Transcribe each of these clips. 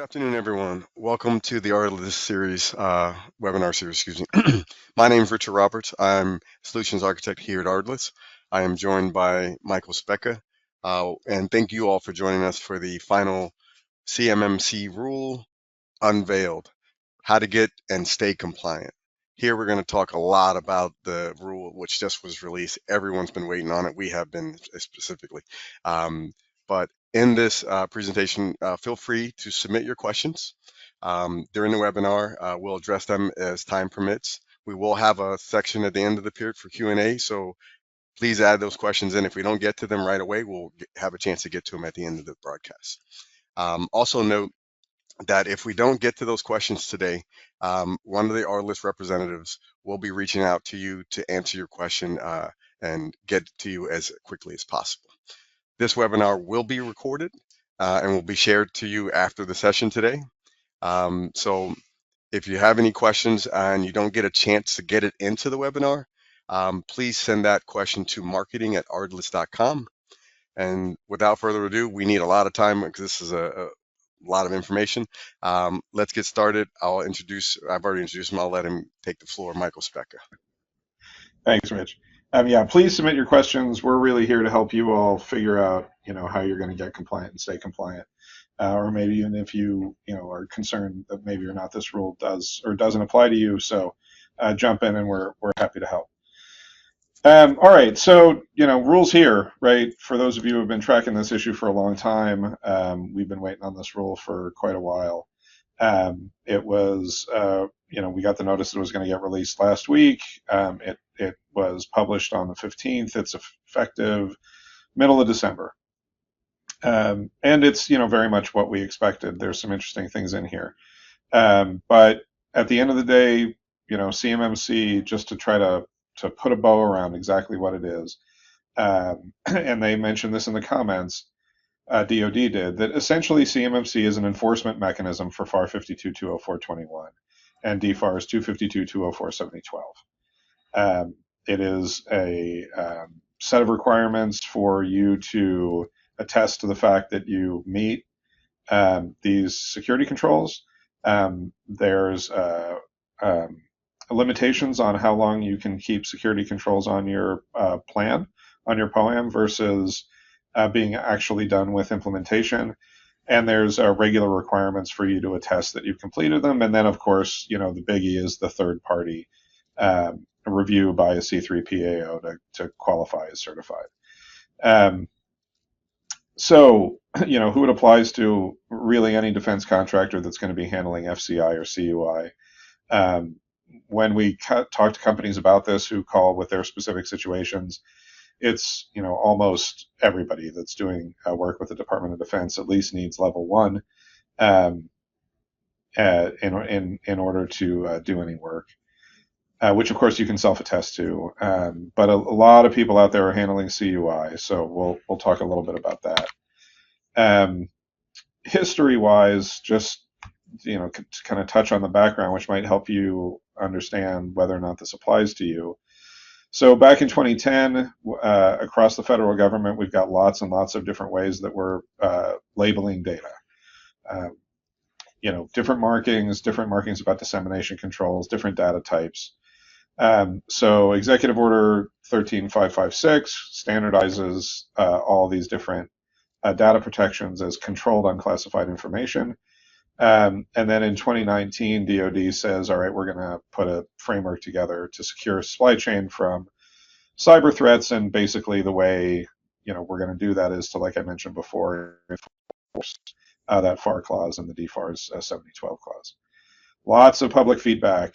Afternoon, everyone. Welcome to the Ardalyst series, webinar series, excuse me. My name is Richard Roberts. I'm Solutions Architect here at Ardalyst. I am joined by Michael Specca, and thank you all for joining us for the final CMMC Rule Unveiled, how to get and stay compliant. Here we're going to talk a lot about the rule which just was released. Everyone's been waiting on it. We have been specifically. But in this presentation, feel free to submit your questions during the webinar. We'll address them as time permits. We will have a section at the end of the period for Q&A, so please add those questions in. If we don't get to them right away, we'll have a chance to get to them at the end of the broadcast. Also note that if we don't get to those questions today, one of the Ardalyst representatives will be reaching out to you to answer your question and get to you as quickly as possible. This webinar will be recorded and will be shared to you after the session today. So if you have any questions and you don't get a chance to get it into the webinar, please send that question to marketing@ardalyst.com. And without further ado, we need a lot of time because this is a lot of information. Let's get started. I've already introduced him. I'll let him take the floor. Michael Specca. Thanks, Rich. Yeah, please submit your questions. We're really here to help you all figure out, how you're going to get compliant and stay compliant. Or maybe even if you, are concerned that maybe or not this rule does or doesn't apply to you. So jump in and we're happy to help. All right, so, rules here, right? For those of you who have been tracking this issue for a long time, we've been waiting on this rule for quite a while. It was, we got the notice that it was going to get released last week. It was published on the 15th. It's effective middle of December. And it's, very much what we expected. There's some interesting things in here. But at the end of the day, CMMC, just to try to put a bow around exactly what it is, and they mentioned this in the comments, DoD did, that essentially CMMC is an enforcement mechanism for FAR 52-204-21 and DFARS 252-204-7012. It is a set of requirements for you to attest to the fact that you meet these security controls. There's limitations on how long you can keep security controls on your plan, on your POA&M versus being actually done with implementation. And there's regular requirements for you to attest that you've completed them. And then, of course, the biggie is the third party review by a C3PAO to qualify as certified. So, who it applies to, really any defense contractor that's going to be handling FCI or CUI. When we talk to companies about this who call with their specific situations, it's, almost everybody that's doing work with the Department of Defense at least needs level 1 in order to do any work, which of course you can self-attest to. But a lot of people out there are handling CUI, so we'll talk a little bit about that. History-wise, just to kind of touch on the background, which might help you understand whether or not this applies to you. So back in 2010, across the federal government, we've got lots and lots of different ways that we're labeling data. Different markings about dissemination controls, different data types. So Executive Order 13556 standardizes all these different data protections as controlled unclassified information. And then in 2019, DoD says, all right, we're going to put a framework together to secure supply chain from cyber threats. And basically the way, we're going to do that is to, like I mentioned before, enforce that FAR clause and the DFARS 7012 clause. Lots of public feedback.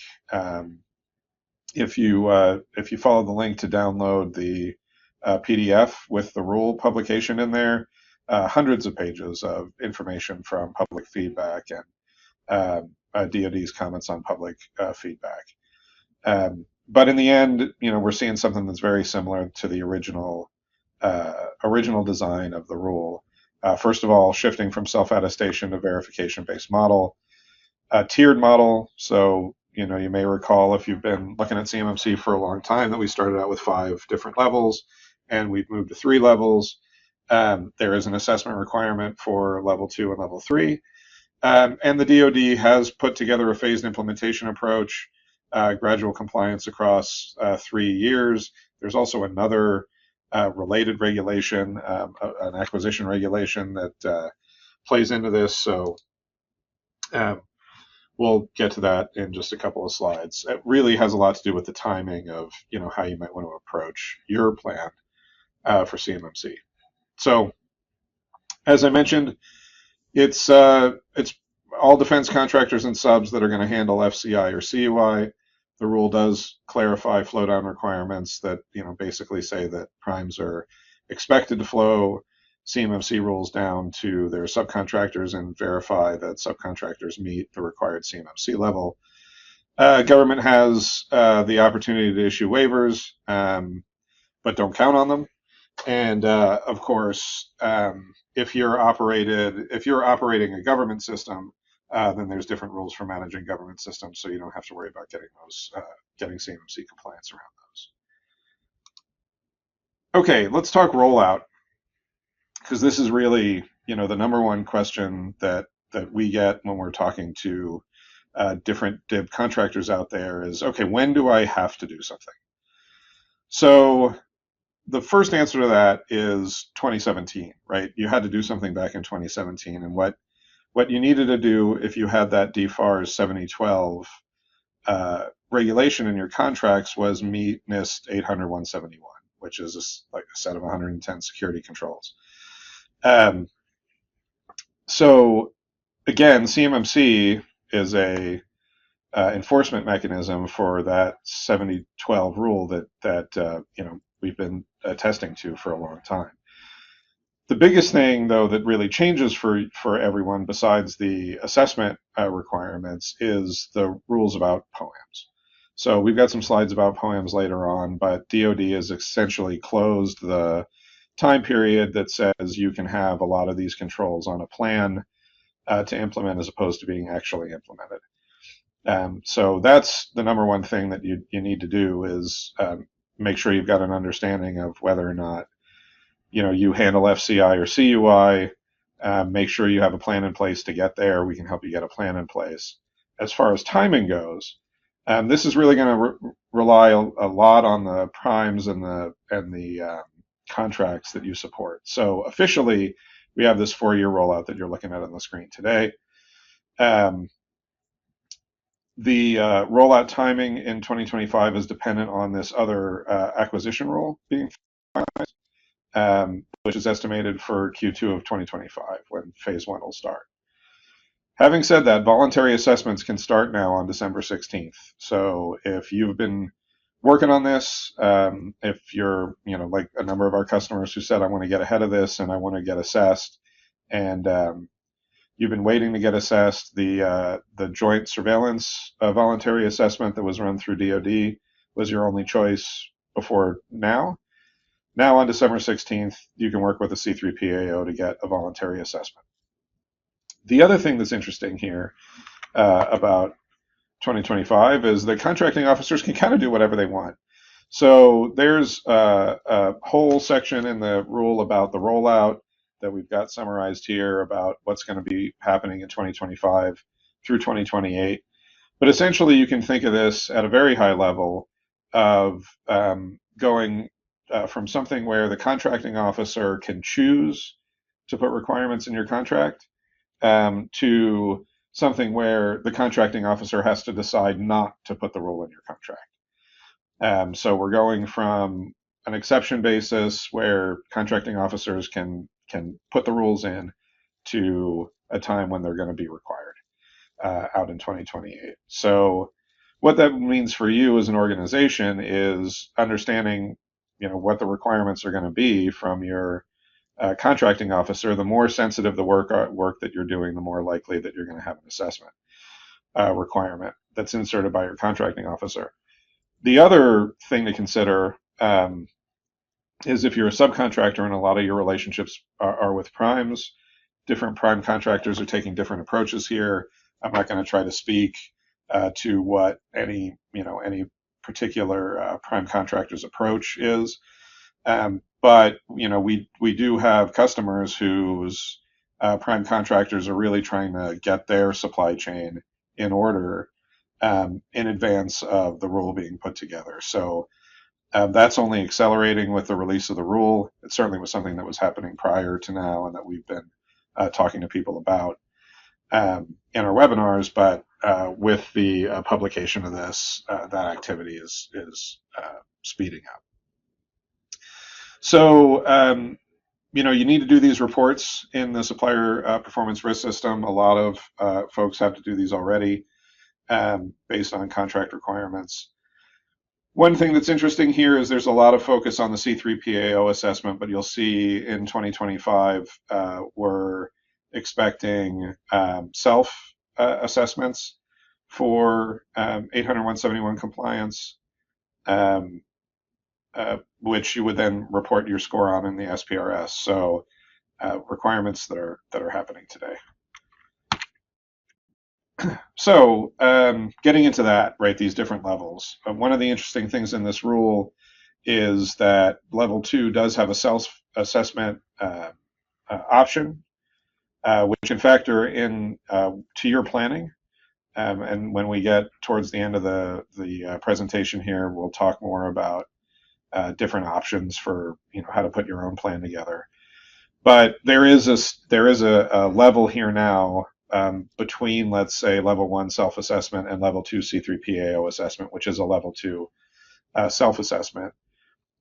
If you follow the link to download the PDF with the rule publication in there, hundreds of pages of information from public feedback and DoD's comments on public feedback. But in the end, we're seeing something that's very similar to the original design of the rule. First of all, shifting from self-attestation to verification-based model, tiered model. So, you may recall if you've been looking at CMMC for a long time that we started out with 5 different levels and we've moved to 3 levels. There is an assessment requirement for level 2 and level 3. And the DoD has put together a phased implementation approach, gradual compliance across 3 years. There's also another related regulation, an acquisition regulation that plays into this. So we'll get to that in just a couple of slides. It really has a lot to do with the timing of how you might want to approach your plan for CMMC. So as I mentioned, it's all defense contractors and subs that are going to handle FCI or CUI. The rule does clarify flow down requirements that basically say that primes are expected to flow CMMC rules down to their subcontractors and verify that subcontractors meet the required CMMC level. Government has the opportunity to issue waivers, but don't count on them. And of course, if you're operating a government system, then there's different rules for managing government systems, so you don't have to worry about getting CMMC compliance around those. Okay, let's talk rollout, because this is really the number one question that we get when we're talking to different DIB contractors out there is, okay, when do I have to do something? So the first answer to that is 2017, right? You had to do something back in 2017, and what you needed to do if you had that DFARS 7012 regulation in your contracts was meet NIST 800-171, which is like a set of 110 security controls. So again, CMMC is a enforcement mechanism for that 7012 rule that we've been attesting to for a long time. The biggest thing, though, that really changes for everyone besides the assessment requirements is the rules about POAMs. So we've got some slides about POAMs later on, but DoD has essentially closed the time period that says you can have a lot of these controls on a plan to implement as opposed to being actually implemented. So that's the number one thing that you need to do is make sure you've got an understanding of whether or not you handle FCI or CUI. Make sure you have a plan in place to get there. We can help you get a plan in place. As far as timing goes, this is really going to rely a lot on the primes and the contracts that you support. So officially, we have this 4-year rollout that you're looking at on the screen today. The rollout timing in 2025 is dependent on this other acquisition rule being finalized, which is estimated for Q2 of 2025 when phase 1 will start. Having said that, voluntary assessments can start now on December 16th. So if you've been working on this, if you're, like a number of our customers who said, I want to get ahead of this and I want to get assessed, and you've been waiting to get assessed, the joint surveillance voluntary assessment that was run through DoD was your only choice before now. Now on December 16th, you can work with a C3PAO to get a voluntary assessment. The other thing that's interesting here about 2025 is that contracting officers can kind of do whatever they want. So there's a whole section in the rule about the rollout that we've got summarized here about what's going to be happening in 2025 through 2028. But essentially, you can think of this at a very high level of going from something where the contracting officer can choose to put requirements in your contract to something where the contracting officer has to decide not to put the rule in your contract. So we're going from an exception basis where contracting officers can put the rules in to a time when they're going to be required out in 2028. So what that means for you as an organization is understanding what the requirements are going to be from your contracting officer. The more sensitive the work that you're doing, the more likely that you're going to have an assessment requirement that's inserted by your contracting officer. The other thing to consider is if you're a subcontractor and a lot of your relationships are with primes, different prime contractors are taking different approaches here. I'm not going to try to speak to what any particular prime contractor's approach is. But we do have customers whose prime contractors are really trying to get their supply chain in order in advance of the rule being put together. So that's only accelerating with the release of the rule. It certainly was something that was happening prior to now and that we've been talking to people about in our webinars, but with the publication of this, that activity is speeding up. So, you need to do these reports in the supplier performance risk system. A lot of folks have to do these already based on contract requirements. One thing that's interesting here is there's a lot of focus on the C3PAO assessment, but you'll see in 2025 we're expecting self-assessments for 800-171 compliance, which you would then report your score on in the SPRS. So requirements that are happening today. So getting into that, right, these different levels. One of the interesting things in this rule is that level 2 does have a self-assessment option, which can factor in to your planning. And when we get towards the end of the presentation here, we'll talk more about different options for how to put your own plan together. But there is a level here now between, let's say, level 1 self-assessment and level 2 C3PAO assessment, which is a level 2 self-assessment.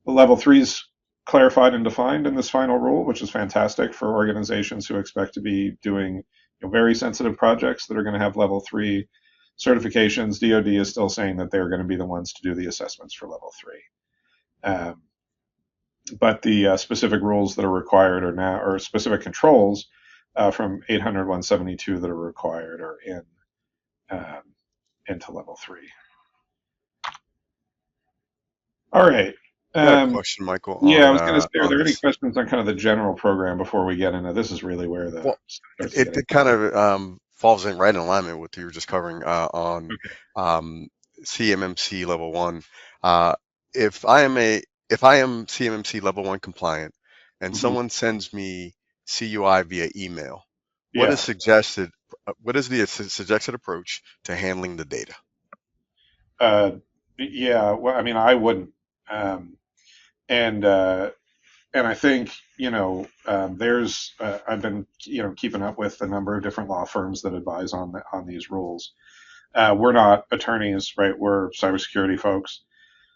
The level 3 is clarified and defined in this final rule, which is fantastic for organizations who expect to be doing very sensitive projects that are going to have level 3 certifications. DoD is still saying that they're going to be the ones to do the assessments for level 3. But the specific rules that are required are now, or specific controls from 800-172 that are required are into level 3. All right. I got a question, Michael. Yeah, I was going to say, are there any questions on kind of the general program before we get into this? Is really where the it kind of falls in right in alignment with what you were just covering on CMMC level 1. If I am CMMC level 1 compliant and someone sends me CUI via email, what is suggested? What is the suggested approach to handling the data? Yeah, well, I mean, I wouldn't, and I think there's I've been keeping up with a number of different law firms that advise on these rules. We're not attorneys, right? We're cybersecurity folks.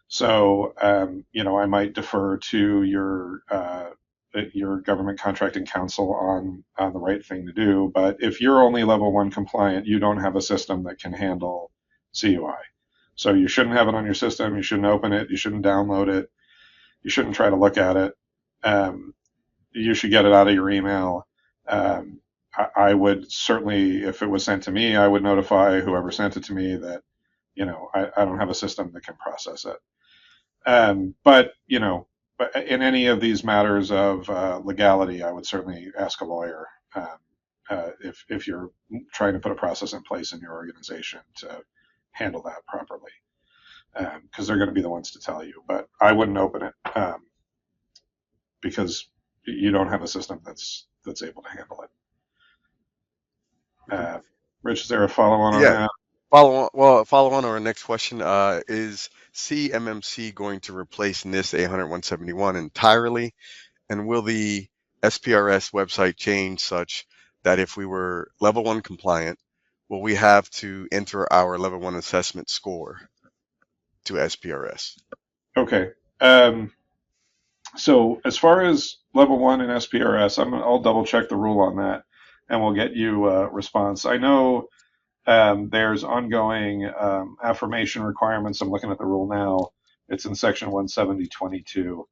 So, I might defer to your government contracting counsel on the right thing to do. But if you're only level 1 compliant, you don't have a system that can handle CUI. So you shouldn't have it on your system. You shouldn't open it. You shouldn't download it. You shouldn't try to look at it. You should get it out of your email. I would certainly, if it was sent to me, I would notify whoever sent it to me that, I don't have a system that can process it. But in any of these matters of legality, I would certainly ask a lawyer if you're trying to put a process in place in your organization to handle that properly, because they're going to be the ones to tell you. But I wouldn't open it because you don't have a system that's able to handle it. Rich, is there a follow-on on that? Follow on to our next question. Is CMMC going to replace NIST 800-171 entirely? And will the SPRS website change such that if we were level 1 compliant, will we have to enter our level 1 assessment score to SPRS? Okay. So as far as level 1 and SPRS, I'll double check the rule on that, and we'll get you a response. I know there's ongoing affirmation requirements. I'm looking at the rule now. It's in section 170.22,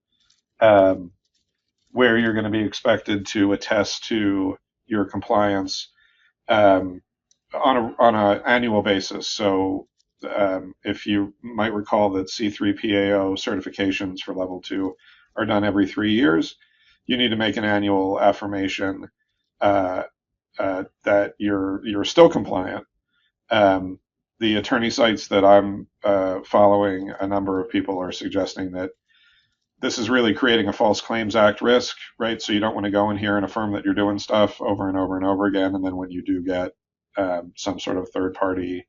where you're going to be expected to attest to your compliance on an annual basis. So if you might recall that C3PAO certifications for level 2 are done every 3 years, you need to make an annual affirmation that you're still compliant. The attorney sites that I'm following, a number of people are suggesting that this is really creating a False Claims Act risk, right? So you don't want to go in here and affirm that you're doing stuff over and over and over again, and then when you do get some sort of third-party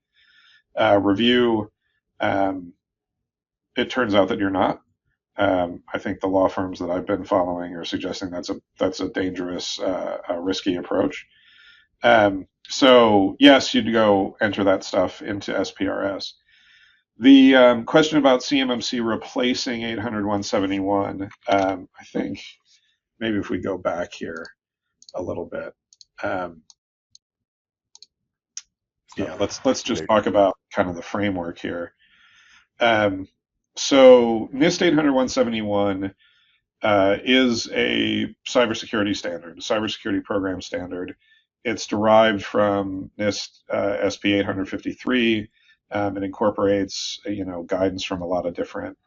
review, it turns out that you're not. I think the law firms that I've been following are suggesting that's a dangerous, risky approach. So yes, you'd go enter that stuff into SPRS. The question about CMMC replacing 800.171, I think maybe if we go back here a little bit, yeah, let's just talk about kind of the framework here. So NIST 800.171 is a cybersecurity standard, a cybersecurity program standard. It's derived from NIST SP 853. It incorporates, guidance from a lot of different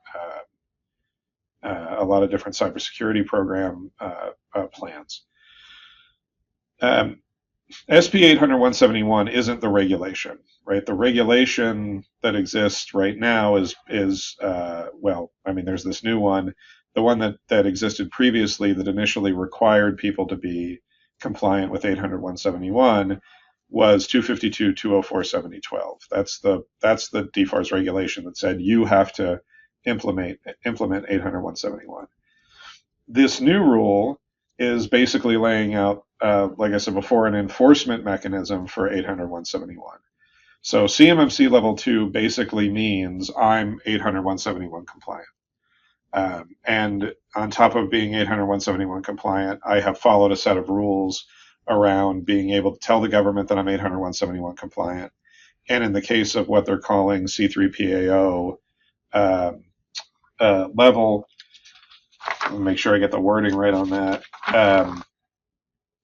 cybersecurity program plans. SP 800.171 isn't the regulation, right? The regulation that exists right now is there's this new one. The one that existed previously that initially required people to be compliant with 800.171 was 252.204.7012. That's the DFARS regulation that said you have to implement 800.171. This new rule is basically laying out, like I said before, an enforcement mechanism for 800.171. So CMMC level 2 basically means I'm 800.171 compliant. And on top of being 800.171 compliant, I have followed a set of rules around being able to tell the government that I'm 800.171 compliant. And in the case of what they're calling C3PAO level, I'll make sure I get the wording right on that.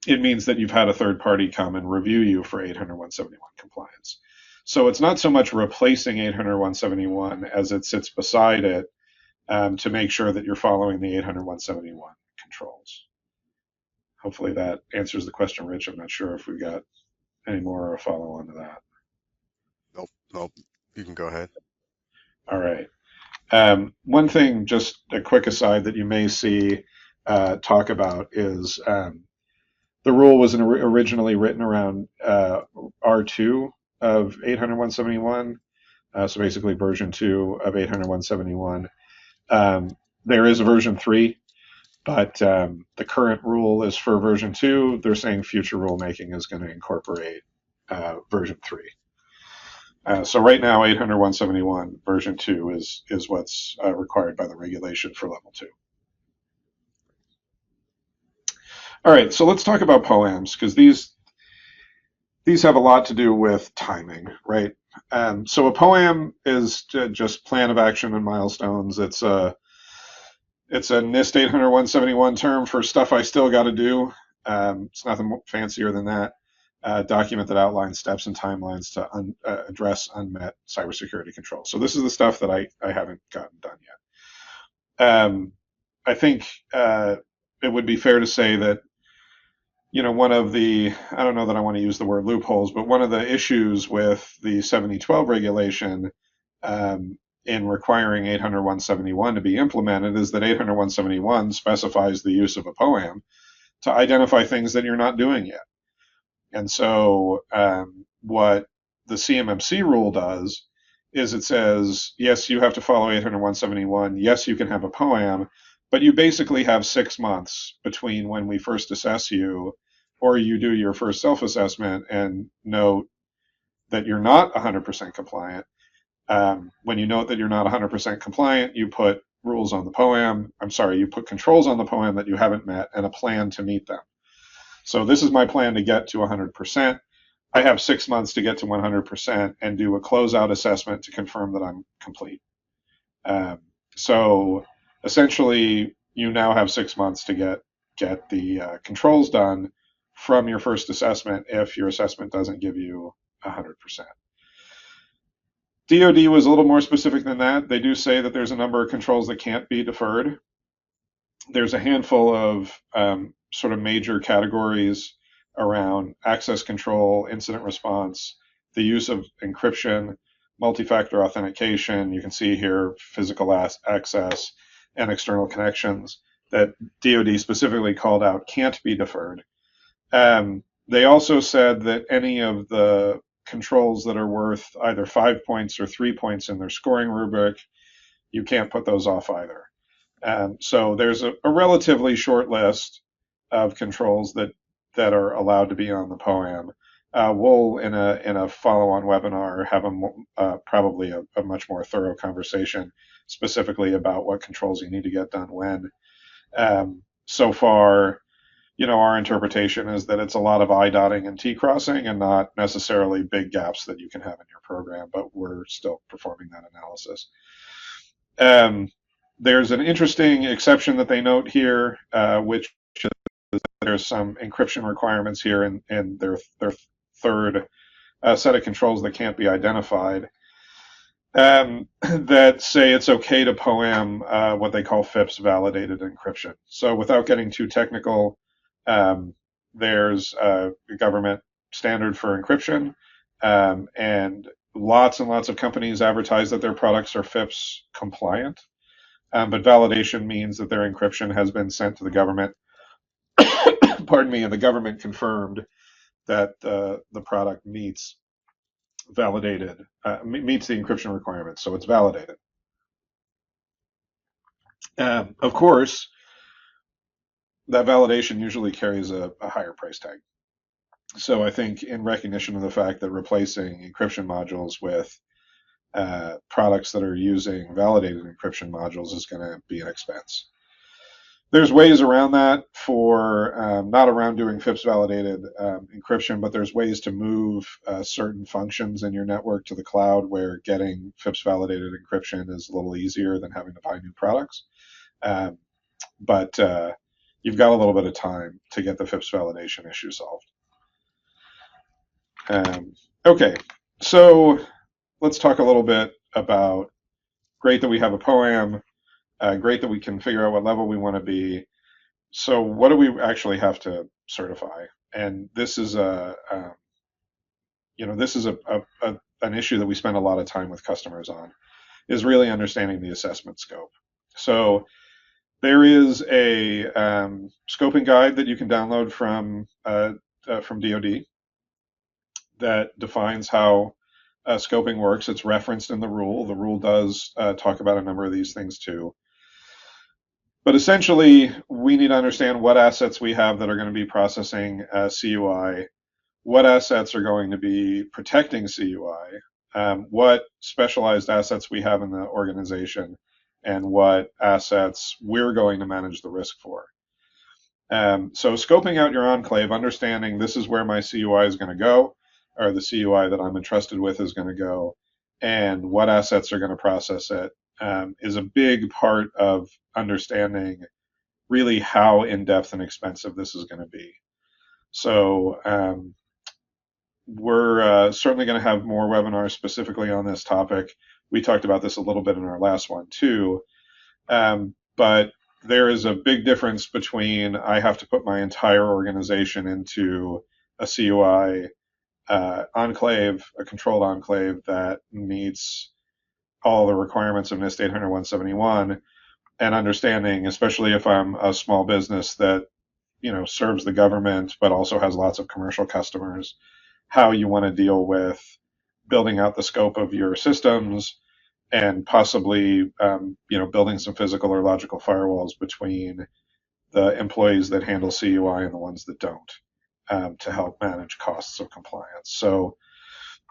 It means that you've had a third party come and review you for 800.171 compliance. So it's not so much replacing 800.171 as it sits beside it to make sure that you're following the 800.171 controls. Hopefully that answers the question, Rich. I'm not sure if we've got any more or a follow-on to that. Nope. You can go ahead. All right. One thing, just a quick aside that you may see talk about is the rule was originally written around R2 of 800.171, so basically version 2 of 800.171. There is a version 3. But the current rule is for version 2. They're saying future rulemaking is going to incorporate version 3. So right now, 800.171 version 2 is what's required by the regulation for level 2. All right, so let's talk about POAMs, because these have a lot to do with timing, right? So a POAM is just Plan of Action and Milestones. It's a NIST 800.171 term for stuff I still got to do. It's nothing fancier than that. Document that outlines steps and timelines to address unmet cybersecurity controls. So this is the stuff that I haven't gotten done yet. I think it would be fair to say that, one of the, I don't know that I want to use the word loopholes, but one of the issues with the 7012 regulation in requiring 800.171 to be implemented is that 800.171 specifies the use of a POAM to identify things that you're not doing yet. And so what the CMMC rule does is it says, yes, you have to follow 800.171. Yes, you can have a POAM, but you basically have 6 months between when we first assess you or you do your first self-assessment and note that you're not 100% compliant. When you note that you're not 100% compliant, you put rules on the POAM. You put controls on the POAM that you haven't met and a plan to meet them. So this is my plan to get to 100%. I have 6 months to get to 100% and do a closeout assessment to confirm that I'm complete. So essentially, you now have 6 months to get the controls done from your first assessment if your assessment doesn't give you 100%. DoD was a little more specific than that. They do say that there's a number of controls that can't be deferred. There's a handful of sort of major categories around access control, incident response, the use of encryption, multi-factor authentication. You can see here physical access, and external connections that DoD specifically called out can't be deferred. They also said that any of the controls that are worth either 5 points or 3 points in their scoring rubric, you can't put those off either. So there's a relatively short list of controls that are allowed to be on the POA&M. We'll, in a follow-on webinar, have probably a much more thorough conversation specifically about what controls you need to get done when. So far, our interpretation is that it's a lot of I dotting and T crossing and not necessarily big gaps that you can have in your program, but we're still performing that analysis. There's an interesting exception that they note here, which is that there's some encryption requirements here in their third set of controls that can't be identified, that say it's okay to POA&M what they call FIPS validated encryption. So without getting too technical, there's a government standard for encryption, and lots of companies advertise that their products are FIPS compliant, but validation means that their encryption has been sent to the government, pardon me, and the government confirmed that the product meets the encryption requirements, so it's validated. Of course, that validation usually carries a higher price tag. So I think in recognition of the fact that replacing encryption modules with products that are using validated encryption modules is going to be an expense. There's ways around that for not around doing FIPS validated encryption, but there's ways to move certain functions in your network to the cloud where getting FIPS validated encryption is a little easier than having to buy new products. But you've got a little bit of time to get the FIPS validation issue solved. Okay, so let's talk a little bit about, great that we have a POA&M, great that we can figure out what level we want to be. So what do we actually have to certify? And this is an issue that we spend a lot of time with customers on, is really understanding the assessment scope. So there is a scoping guide that you can download from DoD that defines how scoping works. It's referenced in the rule. The rule does talk about a number of these things too. But essentially, we need to understand what assets we have that are going to be processing CUI, what assets are going to be protecting CUI, what specialized assets we have in the organization, and what assets we're going to manage the risk for. So scoping out your enclave, understanding this is where my CUI is going to go, or the CUI that I'm entrusted with is going to go, and what assets are going to process it, is a big part of understanding really how in-depth and expensive this is going to be. So we're certainly going to have more webinars specifically on this topic. We talked about this a little bit in our last one too, but there is a big difference between I have to put my entire organization into a CUI enclave, a controlled enclave that meets all the requirements of NIST 800-171, and understanding, especially if I'm a small business that serves the government but also has lots of commercial customers, how you want to deal with building out the scope of your systems and possibly building some physical or logical firewalls between the employees that handle CUI and the ones that don't, to help manage costs of compliance. So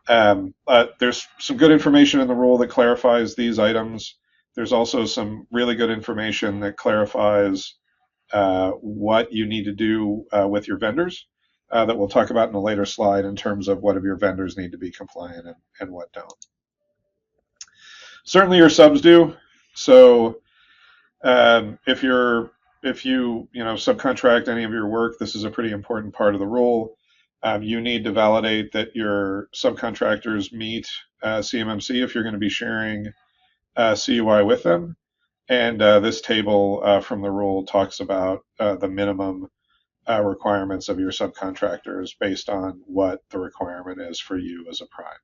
there's some good information in the rule that clarifies these items. There's also some really good information that clarifies what you need to do with your vendors that we'll talk about in a later slide in terms of what of your vendors need to be compliant and what don't. Certainly your subs do. So if you subcontract any of your work, this is a pretty important part of the rule. You need to validate that your subcontractors meet CMMC if you're going to be sharing CUI with them. And this table from the rule talks about the minimum requirements of your subcontractors based on what the requirement is for you as a prime.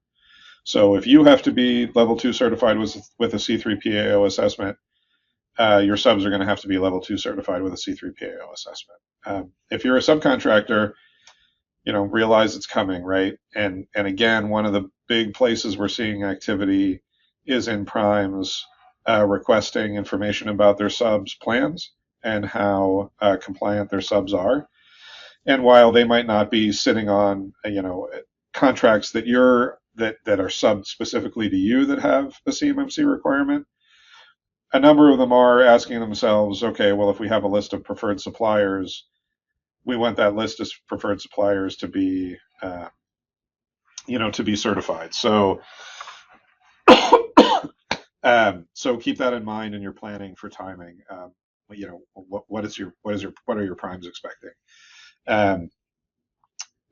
So if you have to be level 2 certified with a C3 PAO assessment, your subs are going to have to be level 2 certified with a C3PAO assessment. If you're a subcontractor, realize it's coming, right? And again, one of the big places we're seeing activity is in primes requesting information about their subs plans and how compliant their subs are. And while they might not be sitting on, contracts that are subbed specifically to you that have a CMMC requirement, a number of them are asking themselves, okay, well, if we have a list of preferred suppliers, we want that list of preferred suppliers to be, to be certified. So, so keep that in mind in your planning for timing. What are your primes expecting? And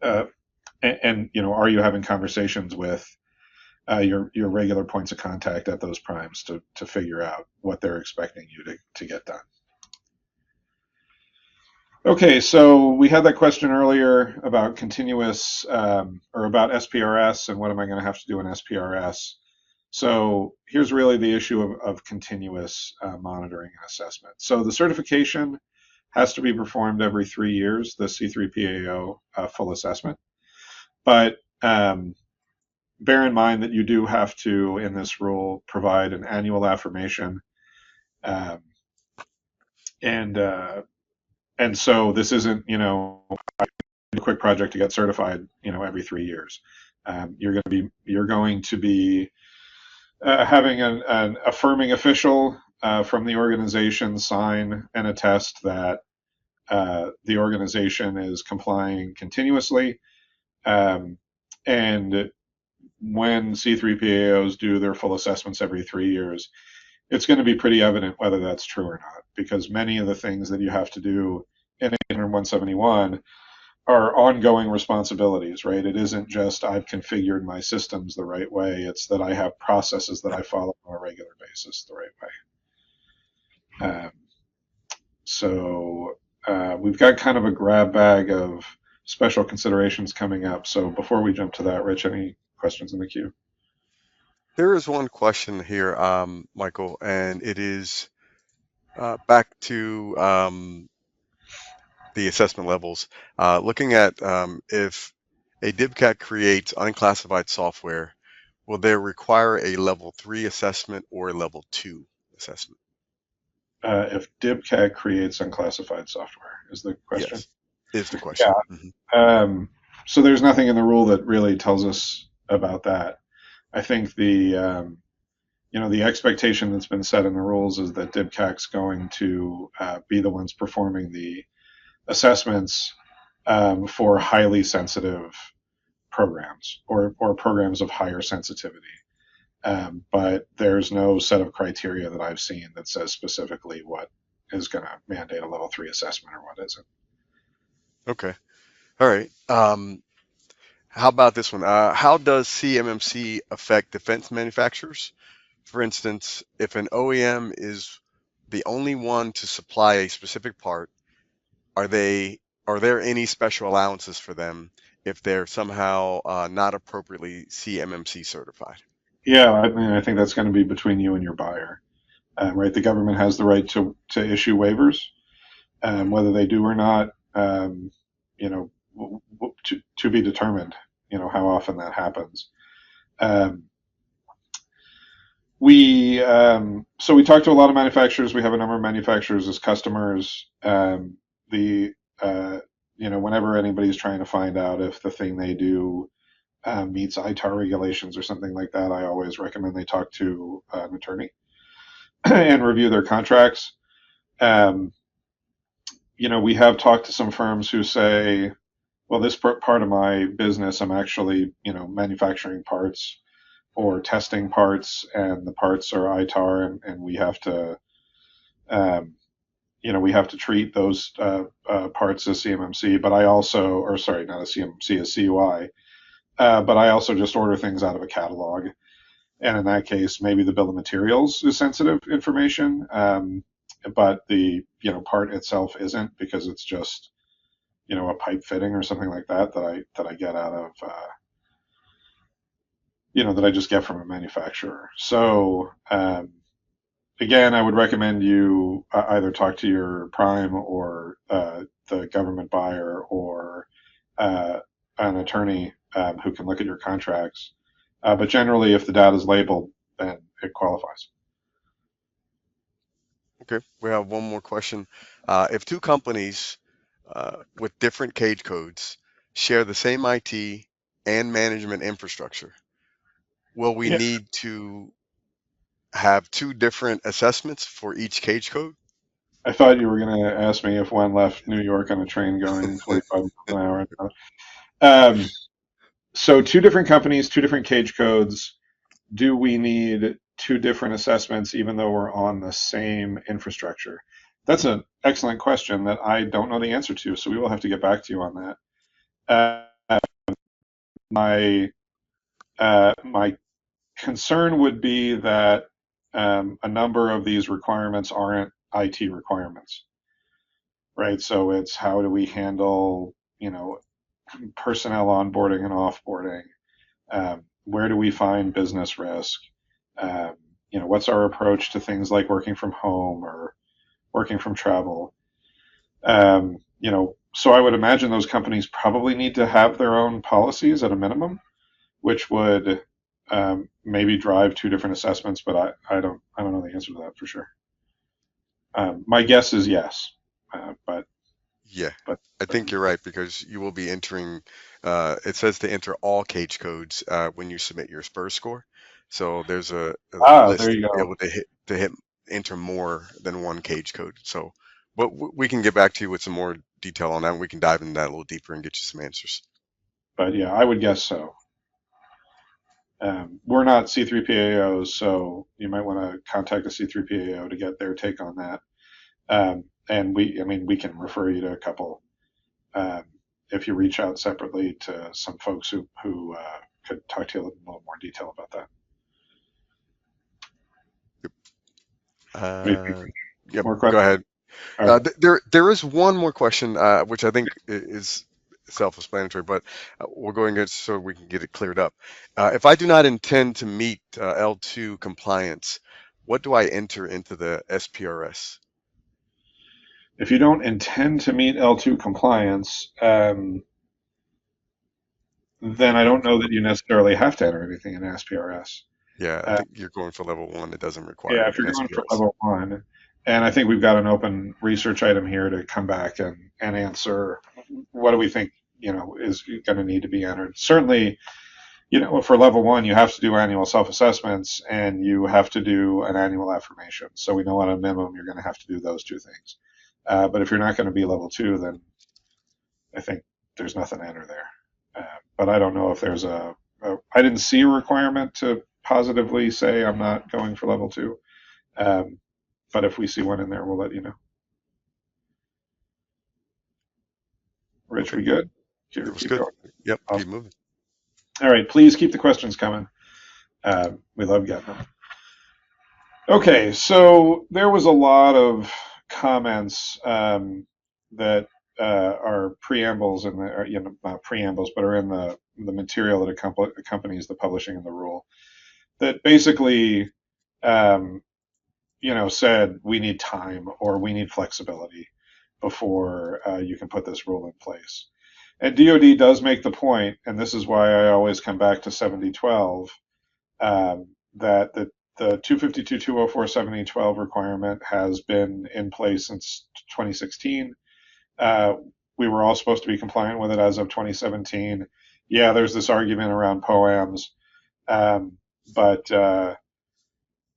are you having conversations with your regular points of contact at those primes to figure out what they're expecting you to get done? Okay, so we had that question earlier about continuous or about SPRS and what am I going to have to do in SPRS. So here's really the issue of continuous monitoring and assessment. So the certification has to be performed every 3 years, the C3PAO full assessment. But bear in mind that you do have to, in this rule, provide an annual affirmation. And so this isn't, a quick project to get certified, every 3 years. You're going to be having an affirming official from the organization sign and attest that the organization is complying continuously. And when C3PAOs do their full assessments every 3 years, it's going to be pretty evident whether that's true or not, because many of the things that you have to do in 171 are ongoing responsibilities, right? It isn't just I've configured my systems the right way. It's that I have processes that I follow on a regular basis the right way. So we've got kind of a grab bag of special considerations coming up. So before we jump to that, Rich, any questions in the queue? There is one question here, Michael, and it is back to the assessment levels. Looking at if a DIBCAC creates unclassified software, will they require a level 3 assessment or a level 2 assessment? If DIBCAC creates unclassified software, is the question? Yes, is the question. Yeah. Mm-hmm. So there's nothing in the rule that really tells us about that. I think the expectation that's been set in the rules is that DIBCAC's going to be the ones performing the assessments for highly sensitive programs or programs of higher sensitivity. But there's no set of criteria that I've seen that says specifically what is going to mandate a level 3 assessment or what isn't. Okay. All right. How about this one? How does CMMC affect defense manufacturers? For instance, if an OEM is the only one to supply a specific part, are there any special allowances for them if they're somehow not appropriately CMMC certified? Yeah, I mean, I think that's going to be between you and your buyer, right? The government has the right to issue waivers, whether they do or not, to be determined. How often that happens. So we talked to a lot of manufacturers. We have a number of manufacturers as customers. Whenever anybody's trying to find out if the thing they do meets ITAR regulations or something like that, I always recommend they talk to an attorney and review their contracts. We have talked to some firms who say, well, this part of my business, I'm actually, manufacturing parts or testing parts, and the parts are ITAR, and we have to, treat those parts as CMMC. But I also, or sorry, not as CMMC, as CUI. But I also just order things out of a catalog, and in that case, maybe the bill of materials is sensitive information, but the part itself isn't, because it's just a pipe fitting or something like that I get out of that I just get from a manufacturer. So again, I would recommend you either talk to your prime or the government buyer or an attorney who can look at your contracts. But generally, if the data is labeled, then it qualifies. Okay, we have one more question. If two companies with different cage codes share the same IT and management infrastructure, will we Yeah, need to have two different assessments for each cage code? I thought you were going to ask me if one left New York on a train going 45 miles an hour. Um, so, two different companies, two different cage codes. Do we need two different assessments even though we're on the same infrastructure? That's an excellent question that I don't know the answer to, so we will have to get back to you on that. My my concern would be that a number of these requirements aren't IT requirements, right? So it's how do we handle, personnel onboarding and offboarding? Where do we find business risk? What's our approach to things like working from home or working from travel? So I would imagine those companies probably need to have their own policies at a minimum, which would maybe drive two different assessments, but I don't know the answer to that for sure. My guess is yes, but Yeah, but I think you're right because you will be entering, it says to enter all cage codes when you submit your SPUR score. So there's a there list to you be go. able to hit enter more than one cage code. So, but we can get back to you with some more detail on that. We can dive into that a little deeper and get you some answers. But yeah, I would guess so. We're not C3PAOs, so you might want to contact a C3PAO to get their take on that. And we can refer you to a couple um, if you reach out separately to some folks who could talk to you in a little more detail about that. Maybe Uh, yep, more go questions? ahead. Okay. There is one more question, which I think is self-explanatory, but we'll go and get so we can get it cleared up. If I do not intend to meet L2 compliance, what do I enter into the SPRS? If you don't intend to meet L2 compliance, then I don't know that you necessarily have to enter anything in SPRS. Yeah, I Uh, think you're going for level one. It doesn't yeah, require if you're going for SPRS. level one, and I think we've got an open research item here to come back and answer what do we think is going to need to be entered. Certainly, for level one, you have to do annual self-assessments and you have to do an annual affirmation. So we know at a minimum you're going to have to do those two things. But if you're not going to be level two, then I think there's nothing to enter there. But I don't know if there's I didn't see a requirement to positively say I'm not going for level two. Um, but if we see one in there, we'll let you know. Rich, Okay, we good? it was Keep good. going. Yep, keep Awesome. moving. All right, please keep the questions coming. We love getting them. Okay, so there was a lot of comments that are preambles in the, not preambles, but are in the material that accompanies the publishing of the rule that basically, um, said we need time or we need flexibility before you can put this rule in place. And DoD does make the point, and this is why I always come back to 7012, that the 252.204.7012 requirement has been in place since 2016. We were all supposed to be compliant with it as of 2017. Yeah, there's this argument around POAMs, but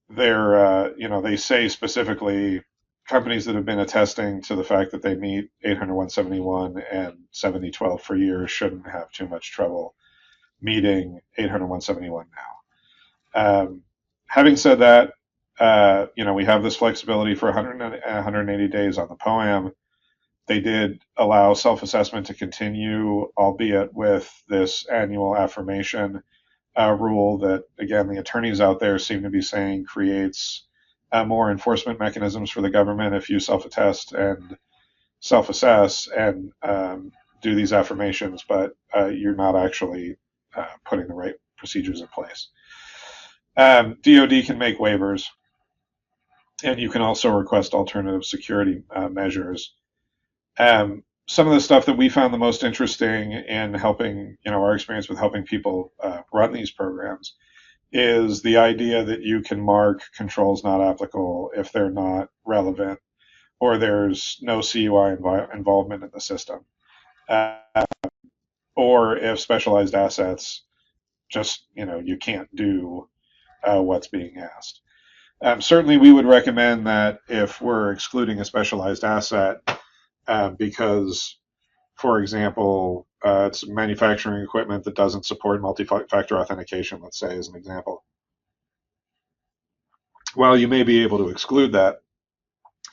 they say specifically companies that have been attesting to the fact that they meet 801.71 and 7012 for years shouldn't have too much trouble meeting 801.71 now. Having said that, we have this flexibility for 180 days on the POAM. They did allow self-assessment to continue, albeit with this annual affirmation rule that, again, the attorneys out there seem to be saying creates more enforcement mechanisms for the government if you self-attest and self-assess and do these affirmations, but you're not actually putting the right procedures in place. DoD can make waivers. And you can also request alternative security measures. Some of the stuff that we found the most interesting in helping, our experience with helping people run these programs is the idea that you can mark controls not applicable if they're not relevant or there's no CUI involvement in the system, uh, or if specialized assets just, you can't do what's being asked. Certainly, we would recommend that if we're excluding a specialized asset because, for example, it's manufacturing equipment that doesn't support multi-factor authentication, let's say, as an example. While you may be able to exclude that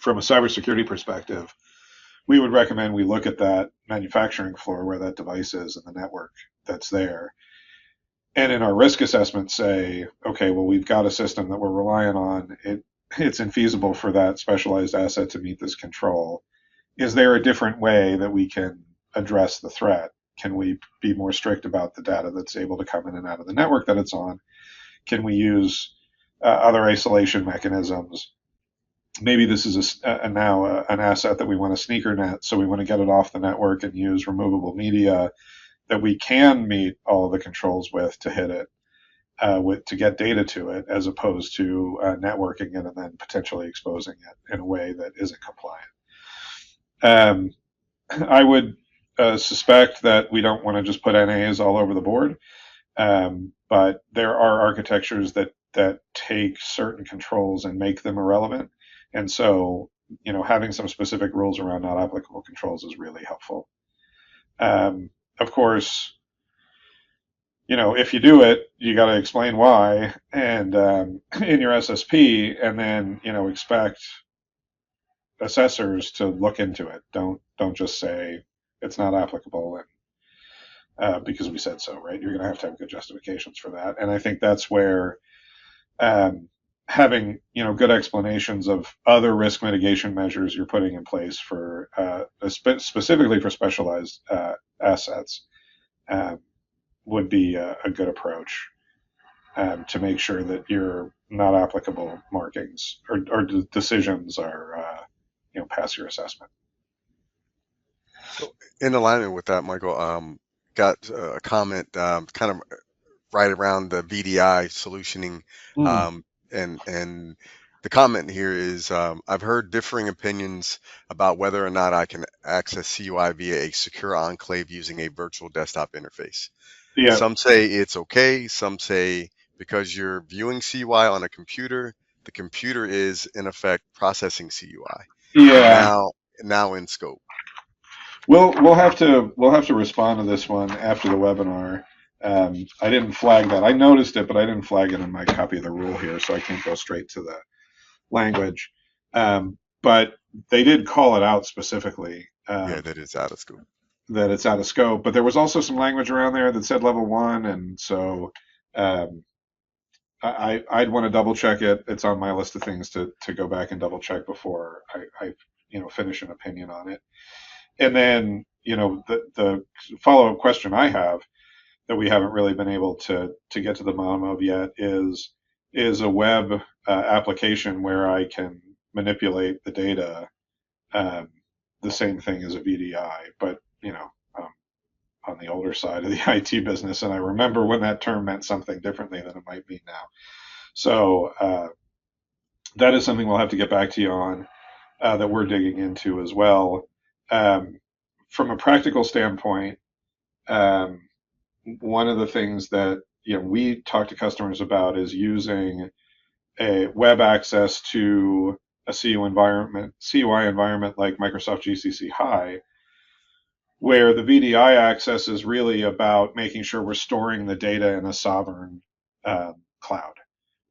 from a cybersecurity perspective, we would recommend we look at that manufacturing floor where that device is and the network that's there. And in our risk assessment say, okay, well, we've got a system that we're relying on. It's infeasible for that specialized asset to meet this control. Is there a different way that we can address the threat? Can we be more strict about the data that's able to come in and out of the network that it's on? Can we use other isolation mechanisms? Maybe this is now an asset that we want to sneaker net, so we want to get it off the network and use removable media that we can meet all of the controls with to hit it, to get data to it, as opposed to networking it and then potentially exposing it in a way that isn't compliant. I would suspect that we don't want to just put NAs all over the board, but there are architectures that take certain controls and make them irrelevant. And so, having some specific rules around not applicable controls is really helpful. Of course, if you do it, you got to explain why, and in your SSP, and then expect assessors to look into it. Don't just say it's not applicable and because we said so, right? You're going to have good justifications for that, and I think that's where having good explanations of other risk mitigation measures you're putting in place for specifically for specialized assets would be a good approach to make sure that your not applicable markings or decisions are pass your assessment. So in alignment with that, Michael, got a comment kind of right around the VDI solutioning, and the comment here is I've heard differing opinions about whether or not I can access CUI via a secure enclave using a virtual desktop interface. Yeah. Some say it's okay. Some say because you're viewing CUI on a computer, the computer is in effect processing CUI. Yeah. Now in scope. We'll have to respond to this one after the webinar. I didn't flag that. I noticed it, but I didn't flag it in my copy of the rule here, so I can't go straight to the language. But they did call it out specifically. Yeah, that is out of scope. That it's out of scope. But there was also some language around there that said level 1, and so I'd want to double check it. It's on my list of things to go back and double check before I finish an opinion on it. And then, the follow-up question I have that we haven't really been able to get to the bottom of yet is a web application where I can manipulate the data the same thing as a VDI, but, on the older side of the IT business, and I remember when that term meant something differently than it might mean now. So that is something we'll have to get back to you on that we're digging into as well. From a practical standpoint, one of the things that we talk to customers about is using a web access to a CUI environment like Microsoft GCC High, where the VDI access is really about making sure we're storing the data in a sovereign cloud,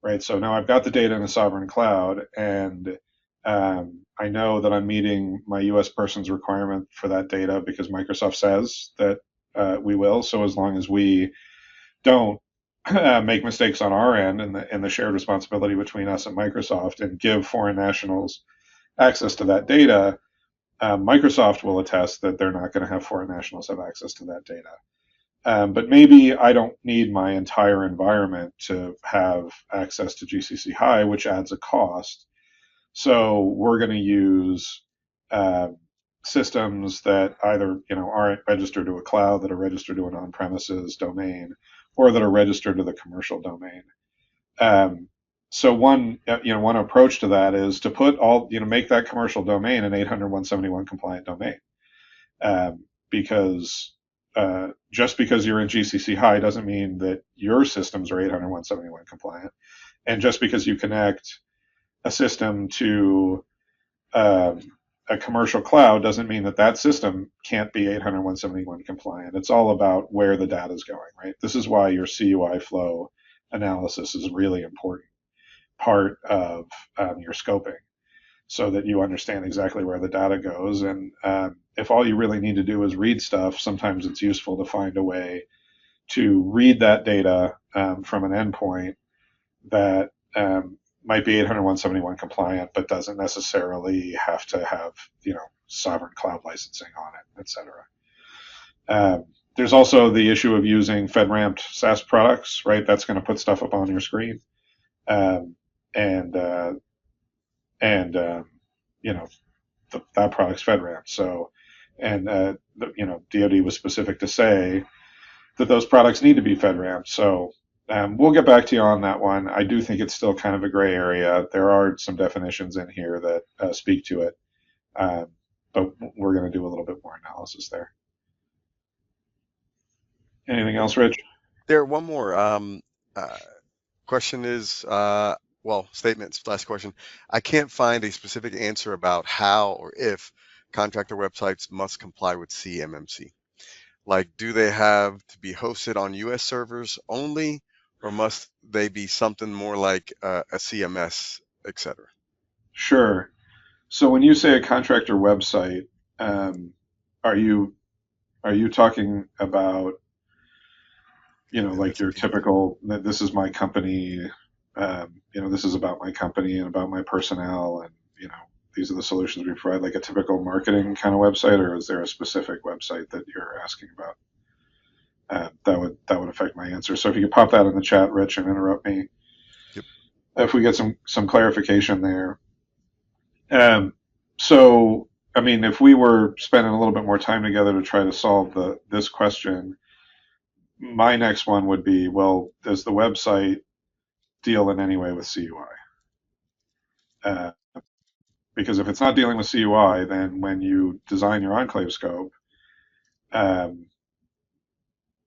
right? So now I've got the data in a sovereign cloud, and I know that I'm meeting my U.S. persons requirement for that data because Microsoft says that we will. So as long as we don't make mistakes on our end and the shared responsibility between us and Microsoft and give foreign nationals access to that data, Microsoft will attest that they're not going to have foreign nationals have access to that data. But maybe I don't need my entire environment to have access to GCC High, which adds a cost. So we're going to use uh, systems that either aren't registered to a cloud, that are registered to an on-premises domain, or that are registered to the commercial domain. Um, so one approach to that is to put make that commercial domain an 800.171 compliant domain, because just because you're in GCC High doesn't mean that your systems are 800.171 compliant, and just because you connect a system to um, a commercial cloud doesn't mean that that system can't be 800.171 compliant. It's all about where the data is going, right? This is why your CUI flow analysis is a really important part of your scoping, so that you understand exactly where the data goes. And if all you really need to do is read stuff, sometimes it's useful to find a way to read that data from an endpoint that might be 800.171 compliant, but doesn't necessarily have to have sovereign cloud licensing on it, etc. There's also the issue of using FedRAMP SaaS products, right? That's going to put stuff up on your screen, um, and that product's FedRAMP. So, and DoD was specific to say that those products need to be FedRAMP. So we'll get back to you on that one. I do think it's still kind of a gray area. There are some definitions in here that speak to it, but we're going to do a little bit more analysis there. Anything else, Rich? There, one more. Question is, statements. Last question. I can't find a specific answer about how or if contractor websites must comply with CMMC. Like, do they have to be hosted on US servers only, or must they be something more like a CMS, etc.? Sure. So when you say a contractor website, um, are you talking about like your typical, this is my company, this is about my company and about my personnel, and these are the solutions we provide, like a typical marketing kind of website, or is there a specific website that you're asking about? That would affect my answer. So if you could pop that in the chat, Rich, and interrupt me Yep. if we get some clarification there. So I mean, if we were spending a little bit more time together to try to solve this question, my next one would be, well, does the website deal in any way with CUI? Because if it's not dealing with CUI, then when you design your enclave scope, um,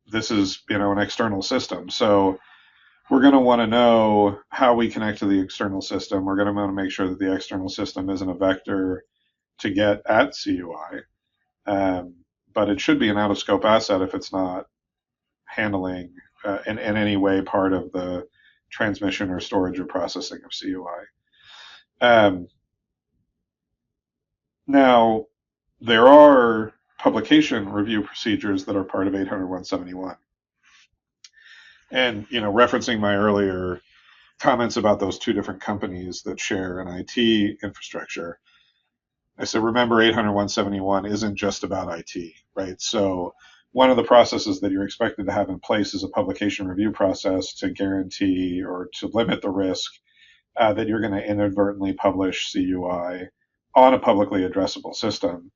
this is an external system. So we're going to want to know how we connect to the external system. We're going to want to make sure that the external system isn't a vector to get at CUI, but it should be an out-of-scope asset if it's not handling in any way part of the transmission or storage or processing of CUI. Now, there are publication review procedures that are part of 800.171. And, referencing my earlier comments about those two different companies that share an IT infrastructure, I said, remember 800.171 isn't just about IT, right? So one of the processes that you're expected to have in place is a publication review process to guarantee or to limit the risk that you're going to inadvertently publish CUI on a publicly addressable system,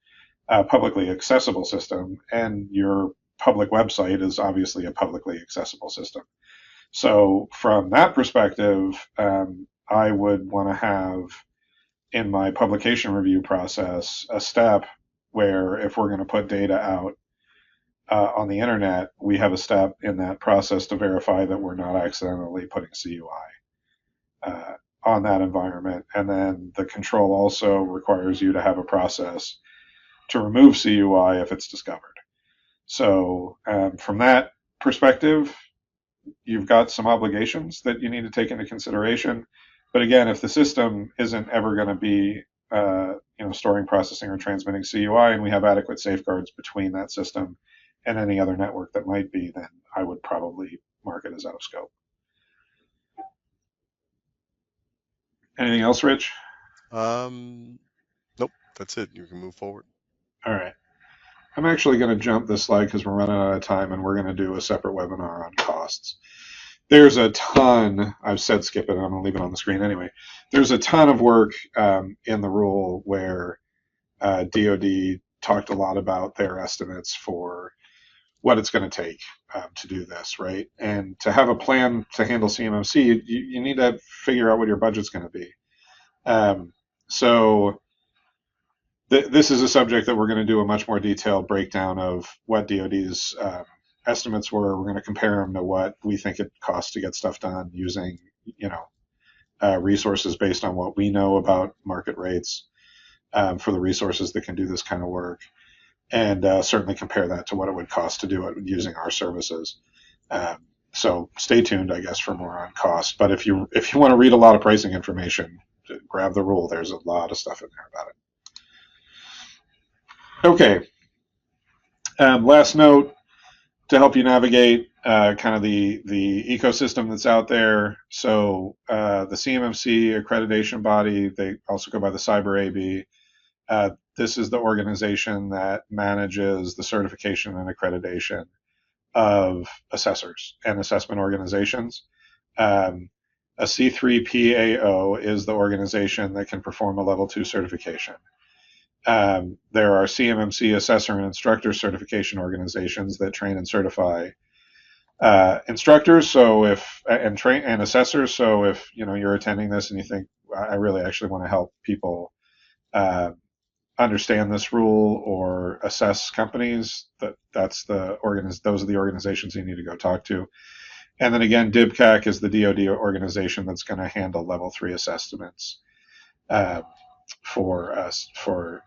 publicly accessible system, and your public website is obviously a publicly accessible system. So from that perspective, I would want to have in my publication review process a step where if we're going to put data out on the internet, we have a step in that process to verify that we're not accidentally putting CUI on that environment. And then the control also requires you to have a process to remove CUI if it's discovered. So from that perspective, you've got some obligations that you need to take into consideration. But again, if the system isn't ever going to be storing, processing, or transmitting CUI, and we have adequate safeguards between that system and any other network that might be, then I would probably mark it as out of scope. Anything else, Rich? Nope, that's it. You can move forward. All right. I'm actually going to jump this slide because we're running out of time, and we're going to do a separate webinar on costs. there's a ton. I've said skip it. I'm going to leave it on the screen anyway. There's a ton of work in the rule where DoD talked a lot about their estimates for what it's going to take to do this, right? And to have a plan to handle CMMC, you need to figure out what your budget's going to be. So this is a subject that we're going to do a much more detailed breakdown of what DoD's estimates were. We're going to compare them to what we think it costs to get stuff done using, resources based on what we know about market rates for the resources that can do this kind of work, and certainly compare that to what it would cost to do it using our services. So stay tuned, I guess, for more on cost. But if you want to read a lot of pricing information, grab the rule. There's a lot of stuff in there about it. Okay. Last note to help you navigate kind of the ecosystem that's out there. So the CMMC accreditation body, they also go by the Cyber AB. This is the organization that manages the certification and accreditation of assessors and assessment organizations. A C3PAO is the organization that can perform a level 2 certification. There are CMMC assessor and instructor certification organizations that train and certify instructors. So and assessors. So if you're attending this and you think I really actually want to help people understand this rule or assess companies, those are the organizations you need to go talk to. And then again, DIBCAC is the DoD organization that's going to handle level 3 assessments for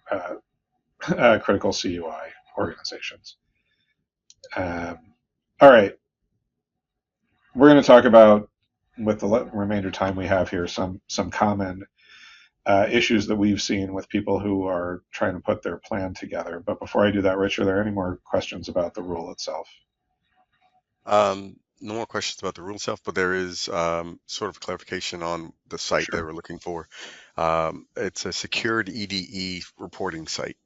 critical CUI organizations. All right, we're going to talk about, with the remainder time we have here, some common issues that we've seen with people who are trying to put their plan together. But before I do that, Rich, are there any more questions about the rule itself? No more questions about the rule itself, but there is sort of clarification on the site that we're looking for. It's a secured EDE reporting site.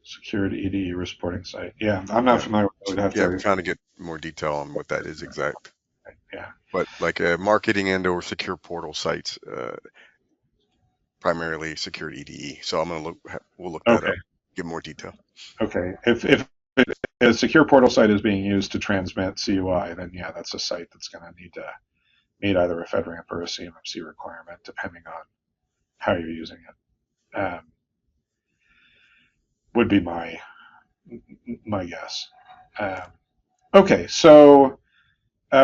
Secured EDE reporting site. Yeah, I'm not familiar with it. We're trying to get more detail on what that is exact. Yeah. But like marketing and or secure portal sites, primarily secured EDE. So we'll look that up, get more detail. Okay. If a secure portal site is being used to transmit CUI, then yeah, that's a site that's going to need to meet either a FedRAMP or a CMMC requirement, depending on how you're using it. Would be my guess. Okay, so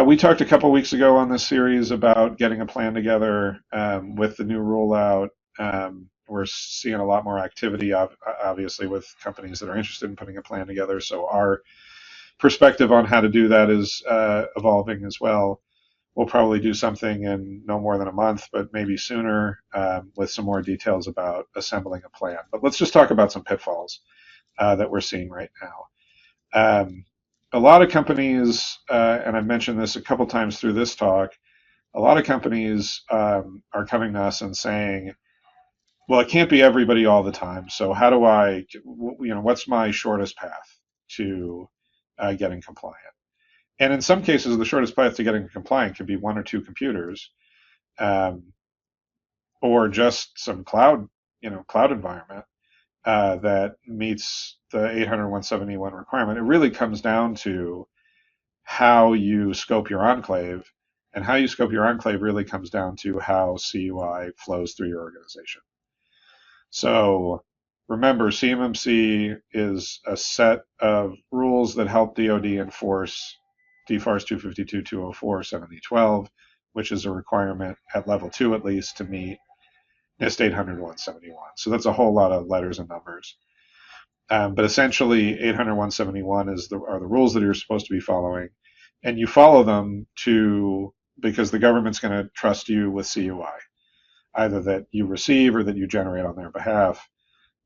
we talked a couple weeks ago on this series about getting a plan together with the new rollout. We're seeing a lot more activity, obviously, with companies that are interested in putting a plan together. So our perspective on how to do that is evolving as well. We'll probably do something in no more than a month, but maybe sooner, with some more details about assembling a plan. But let's just talk about some pitfalls that we're seeing right now. A lot of companies, and I've mentioned this a couple times through this talk, a lot of companies are coming to us and saying, well, it can't be everybody all the time. So how do what's my shortest path to getting compliant? And in some cases, the shortest path to getting compliant could be 1 or 2 computers, or just some cloud environment that meets the 800.171 requirement. It really comes down to how you scope your enclave, and how you scope your enclave really comes down to how CUI flows through your organization. So remember, CMMC is a set of rules that help DoD enforce DFARS 252, 204, 7012, which is a requirement at level 2 at least to meet NIST 800.171. So that's a whole lot of letters and numbers. But essentially, 800.171 are the rules that you're supposed to be following, and you follow them because the government's going to trust you with CUI, either that you receive or that you generate on their behalf.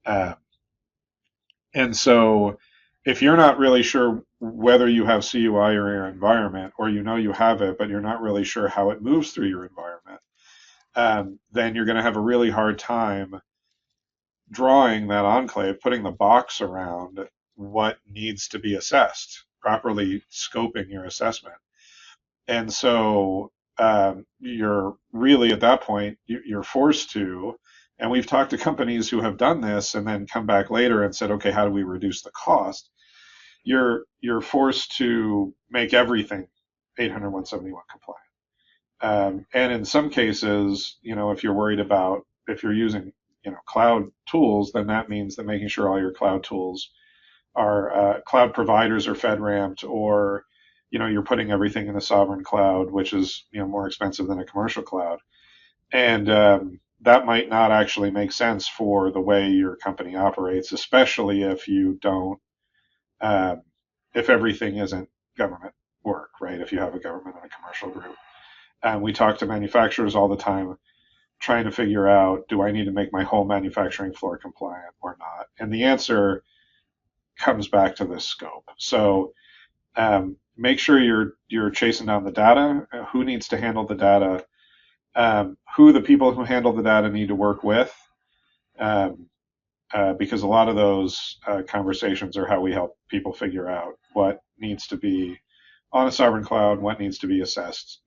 And so if you're not really sure whether you have CUI or your environment, or you have it, but you're not really sure how it moves through your environment, then you're going to have a really hard time drawing that enclave, putting the box around what needs to be assessed, properly scoping your assessment. And so you're really at that point, you're forced to, and we've talked to companies who have done this and then come back later and said, okay, how do we reduce the cost? You're forced to make everything 800.171 compliant. And in some cases, if you're worried about, if you're using, cloud tools, then that means that making sure all your cloud tools are cloud providers are FedRAMPed, or you're putting everything in the sovereign cloud, which is more expensive than a commercial cloud, and that might not actually make sense for the way your company operates, especially if you don't, if everything isn't government work, right? If you have a government and a commercial group. And we talk to manufacturers all the time trying to figure out, do I need to make my whole manufacturing floor compliant or not? And the answer comes back to this scope. So make sure you're chasing down the data, who needs to handle the data, who the people who handle the data need to work with, because a lot of those conversations are how we help people figure out what needs to be on a sovereign cloud, what needs to be assessed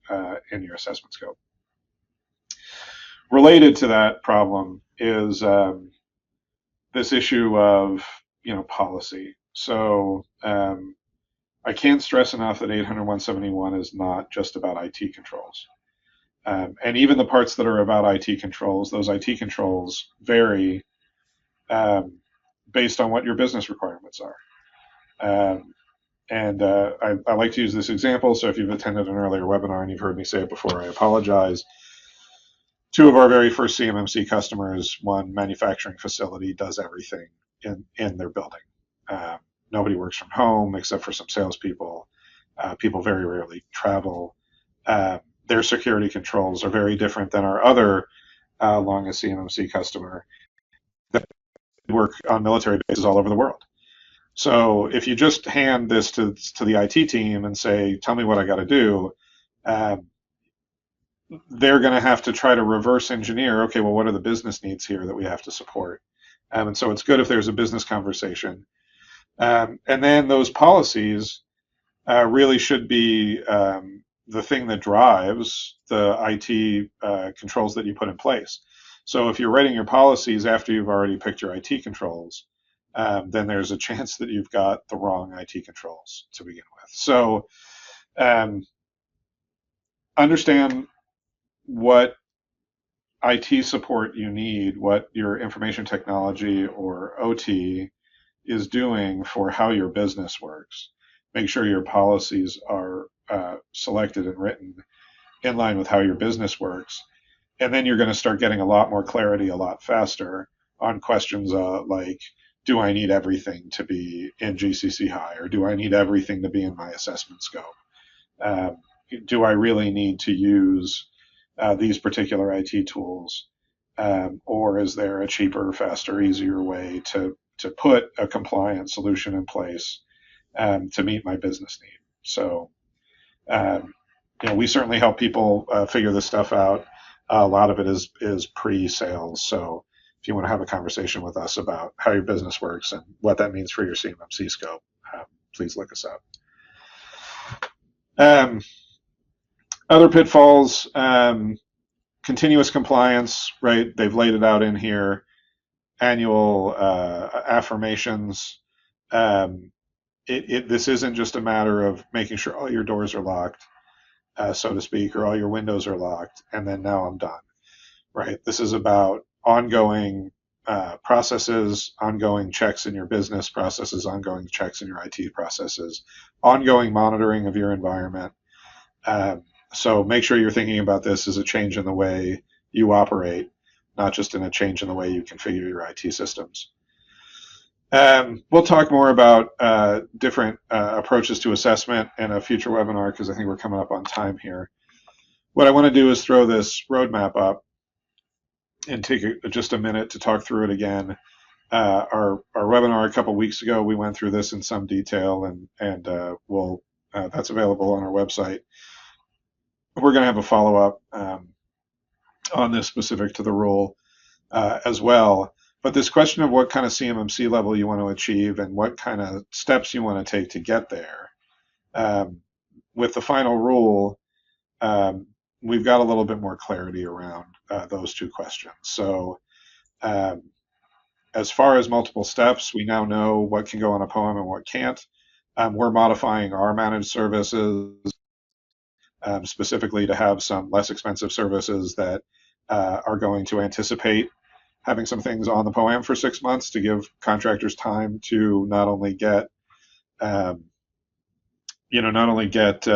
in your assessment scope. Related to that problem is this issue of policy. So I can't stress enough that 800.171 is not just about IT controls. And even the parts that are about IT controls, those IT controls vary based on what your business requirements are. And I like to use this example, so if you've attended an earlier webinar and you've heard me say it before, I apologize. Two of our very first CMMC customers, one manufacturing facility, does everything in their building. Nobody works from home except for some salespeople. People very rarely travel. Their security controls are very different than our other longest CMMC customer that work on military bases all over the world. So if you just hand this to the IT team and say, tell me what I got to do, they're going to have to try to reverse engineer, okay, well, what are the business needs here that we have to support? And so it's good if there's a business conversation. And then those policies really should be the thing that drives the IT controls that you put in place. So if you're writing your policies after you've already picked your IT controls, then there's a chance that you've got the wrong IT controls to begin with. So understand what IT support you need, what your information technology or OT is doing for how your business works. Make sure your policies are selected and written in line with how your business works. And then you're going to start getting a lot more clarity a lot faster on questions like, do I need everything to be in GCC High, or do I need everything to be in my assessment scope? Do I really need to use these particular IT tools, or is there a cheaper, faster, easier way to put a compliant solution in place to meet my business need? So, we certainly help people figure this stuff out. A lot of it is pre-sales. So if you want to have a conversation with us about how your business works and what that means for your CMMC scope, please look us up. Other pitfalls, continuous compliance, right? They've laid it out in here. Annual affirmations. This isn't just a matter of making sure all your doors are locked, so to speak, or all your windows are locked, and then now I'm done, right? This is about ongoing processes, ongoing checks in your business processes, ongoing checks in your IT processes, ongoing monitoring of your environment. So make sure you're thinking about this as a change in the way you operate, not just in a change in the way you configure your IT systems. We'll talk more about different approaches to assessment in a future webinar because I think we're coming up on time here. What I want to do is throw this roadmap up and take just a minute to talk through it again. Our webinar a couple weeks ago, we went through this in some detail, and that's available on our website. We're going to have a follow-up on this specific to the rule as well. But this question of what kind of CMMC level you want to achieve and what kind of steps you want to take to get there, with the final rule, we've got a little bit more clarity around those two questions. So um, as far as multiple steps, we now know what can go on a POEM and what can't. We're modifying our managed services specifically to have some less expensive services that are going to anticipate having some things on the POEM for 6 months to give contractors time to not only get, um, not only get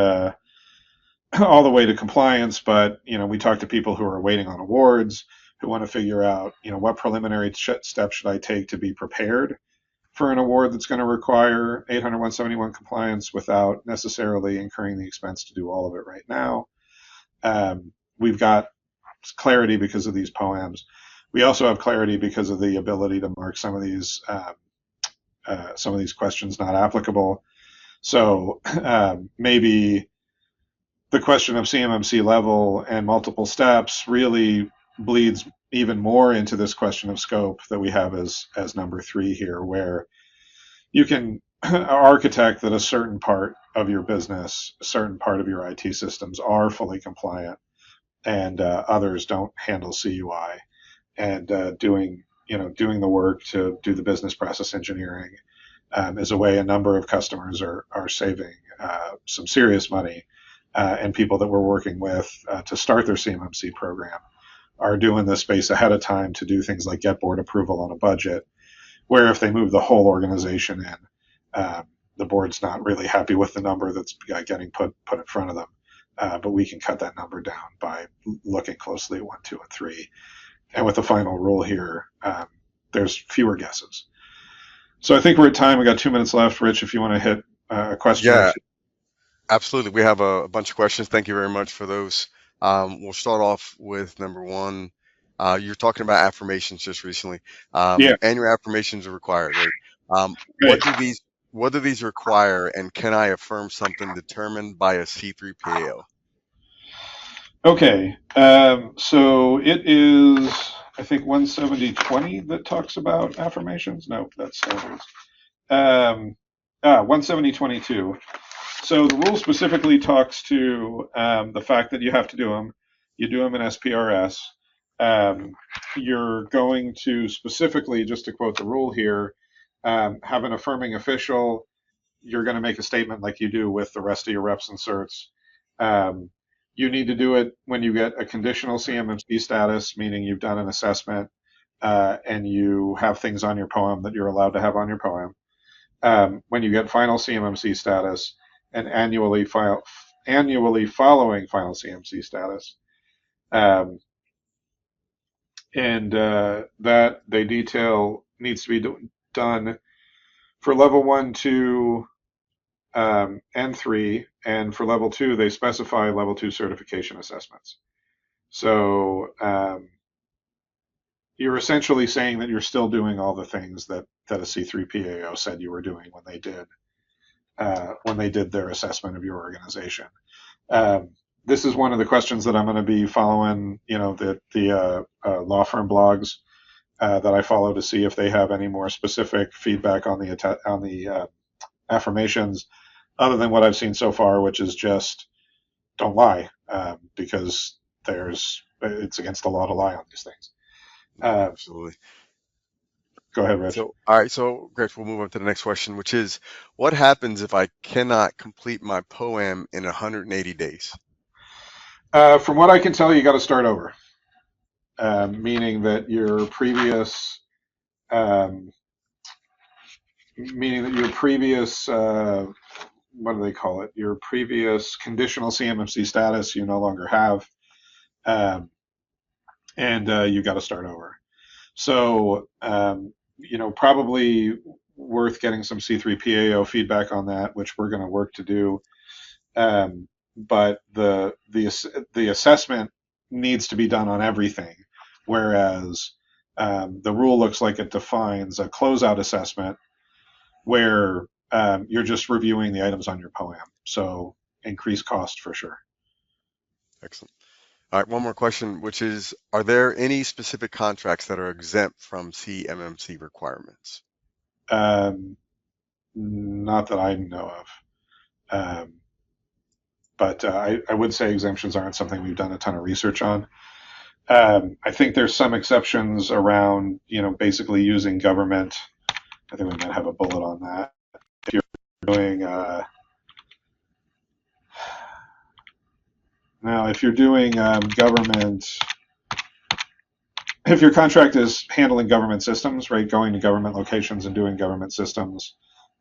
all the way to compliance, but we talk to people who are waiting on awards, who want to figure out, what preliminary steps should I take to be prepared for an award that's going to require 800-171 compliance without necessarily incurring the expense to do all of it right now. We've got clarity because of these POEMs. We also have clarity because of the ability to mark some of these questions not applicable. So maybe the question of CMMC level and multiple steps really bleeds even more into this question of scope that we have as number 3 here, where you can architect that a certain part of your business, a certain part of your IT systems are fully compliant, and others don't handle CUI, and doing the work to do the business process engineering is a way a number of customers are saving some serious money, and people that we're working with to start their CMMC program are doing this space ahead of time to do things like get board approval on a budget, where if they move the whole organization in, the board's not really happy with the number that's getting put in front of them. But we can cut that number down by looking closely at 1, 2, and 3. And with the final rule here, there's fewer guesses. So I think we're at time. We got 2 minutes left. Rich, if you want to hit a question. Yeah, absolutely. We have a bunch of questions. Thank you very much for those. We'll start off with number 1. You're talking about affirmations just recently. Yeah. Annual affirmations are required, right? Right. What do these require, and can I affirm something determined by a C3 PAO? Okay. So it is, I think, 170.20 that talks about affirmations. No, that's standards. 170.22. So the rule specifically talks to the fact that you have to do them. You do them in SPRS. You're going to specifically, just to quote the rule here, have an affirming official. You're going to make a statement like you do with the rest of your reps and certs. You need to do it when you get a conditional CMMC status, meaning you've done an assessment and you have things on your POEM that you're allowed to have on your POEM. When you get final CMMC status, and annually following final CMMC status. And that they detail needs to be done for level 1, 2, and 3, and for level 2 they specify level 2 certification assessments. So you're essentially saying that you're still doing all the things that a C3 PAO said you were doing when they did their assessment of your organization. This is one of the questions that I'm going to be following, the law firm blogs that I follow to see if they have any more specific feedback on the affirmations, other than what I've seen so far, which is just don't lie, because it's against the law to lie on these things. Absolutely. Go ahead, Rich. So, all right, so great. We'll move on to the next question, which is, what happens if I cannot complete my POEM in 180 days? From what I can tell, you got to start over, meaning that your previous, what do they call it? Your previous conditional CMMC status you no longer have, and you got to start over. So, probably worth getting some C3 PAO feedback on that, which we're going to work to do. But the assessment needs to be done on everything, whereas the rule looks like it defines a closeout assessment where you're just reviewing the items on your POEM. So increased cost for sure. Excellent. All right, one more question, which is, are there any specific contracts that are exempt from CMMC requirements? Not that I know of. but I would say exemptions aren't something we've done a ton of research on. I think there's some exceptions around, basically using government. I think we might have a bullet on that. If you're doing government, if your contract is handling government systems, right, going to government locations and doing government systems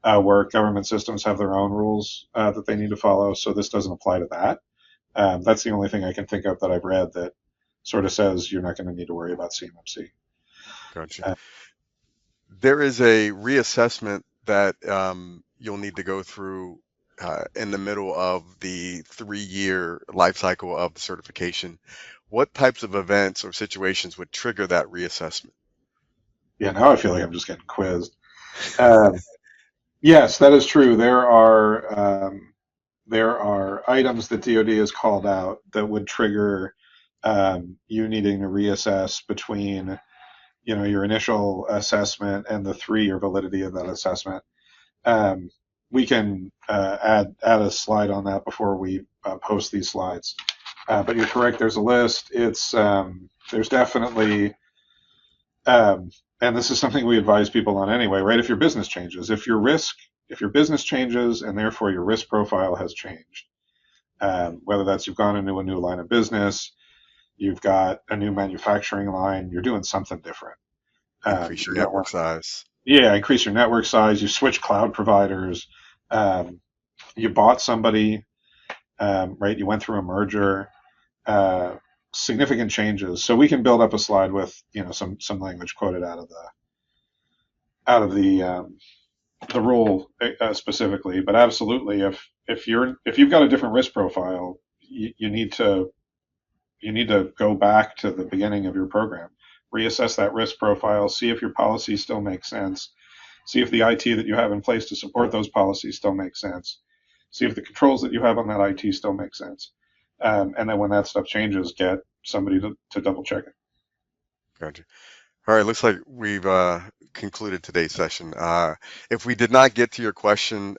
work, government systems have their own rules that they need to follow, so this doesn't apply to that. That's the only thing I can think of that I've read that sort of says you're not going to need to worry about CMMC. Gotcha. There is a reassessment that you'll need to go through in the middle of the 3-year life cycle of the certification. What types of events or situations would trigger that reassessment? Yeah, now I feel like I'm just getting quizzed. Yes, that is true. There are items that DoD has called out that would trigger you needing to reassess between your initial assessment and the 3-year validity of that assessment. We can add a slide on that before we post these slides. But you're correct. There's a list. There's definitely, and this is something we advise people on anyway, right? If your business changes, if your business changes and therefore your risk profile has changed, whether that's you've gone into a new line of business, you've got a new manufacturing line, you're doing something different. Increase your network size. Yeah, increase your network size. You switch cloud providers. You bought somebody, right? You went through a merger. Significant changes. So we can build up a slide with some language quoted out of the rule specifically. But absolutely, if you've got a different risk profile, you need to go back to the beginning of your program, reassess that risk profile, see if your policies still make sense, see if the IT that you have in place to support those policies still make sense, see if the controls that you have on that IT still make sense. And then when that stuff changes, get somebody to double check it. Gotcha. All right, looks like we've concluded today's session. If we did not get to your question,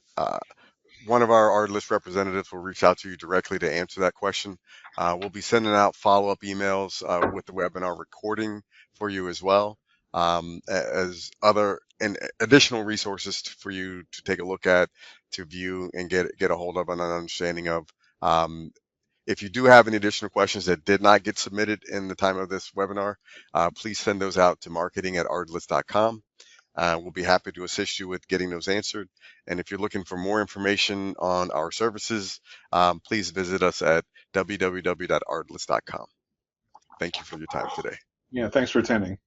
one of our Ardalyst representatives will reach out to you directly to answer that question. We'll be sending out follow-up emails with the webinar recording for you as well, as other and additional resources for you to take a look at, to view, and get a hold of and an understanding of. If you do have any additional questions that did not get submitted in the time of this webinar, please send those out to marketing@ardalyst.com. We'll be happy to assist you with getting those answered. And if you're looking for more information on our services, please visit us at www.ardalyst.com. Thank you for your time today. Yeah, thanks for attending.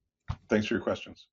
Thanks for your questions.